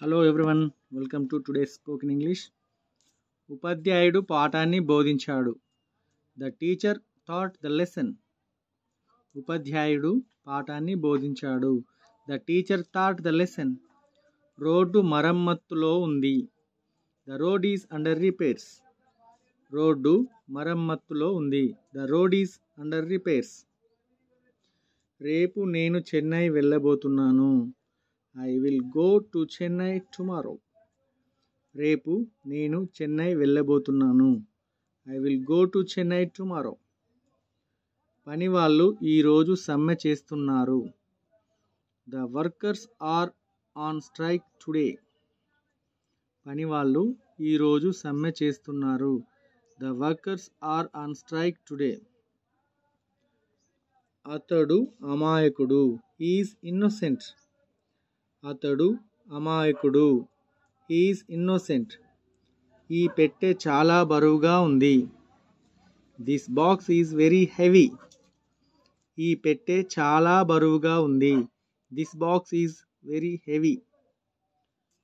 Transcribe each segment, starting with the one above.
Hello everyone, welcome to today's spoken English. ఉపాధ్యాయుడు పాఠాన్ని బోధించాడు. The teacher taught the lesson. ఉపాధ్యాయుడు పాఠాన్ని బోధించాడు. The teacher taught the lesson. Road మరమ్మతులో ఉంది. The road is under repairs. Road మరమ్మతులో ఉంది. The road is under repairs. రేపు నేను Chennai వెళ్ళబోతున్నాను. I will go to Chennai tomorrow. రేపు నేను Chennai వెళ్ళబోతున్నాను. I will go to Chennai tomorrow. పనివాళ్ళు ఈరోజు సమ్మె చేస్తున్నారు. The workers are on strike today. పనివాళ్ళు ఈరోజు సమ్మె చేస్తున్నారు. The workers are on strike today. అతడు అమాయకుడు. He is innocent. అతడు అమాయకుడు. He is innocent. ఈ పెట్టె చాలా బరువుగా ఉంది. This box is very heavy. ఈ పెట్టె చాలా బరువుగా ఉంది. This box is very heavy.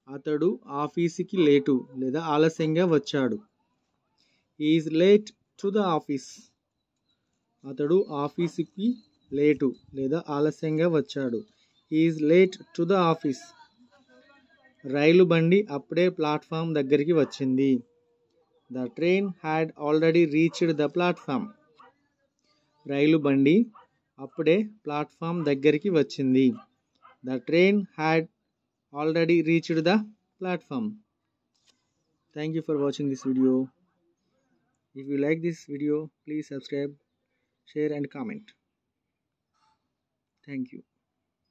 అతడు ఆఫీసుకి లేటు లేదా ఆలస్యంగా వచ్చాడు. He is late to the office. అతడు ఆఫీసుకి లేటు లేదా ఆలస్యంగా వచ్చాడు. He is late to the office. రైలు బండి అప్పుడే ప్లాట్ఫామ్ దగ్గరికి వచ్చింది. The train had already reached the platform. రైలు బండి అప్పుడే ప్లాట్ఫామ్ దగ్గరికి వచ్చింది. The train had already reached the platform. Thank you for watching this video. If you like this video, please subscribe, share and comment. Thank you.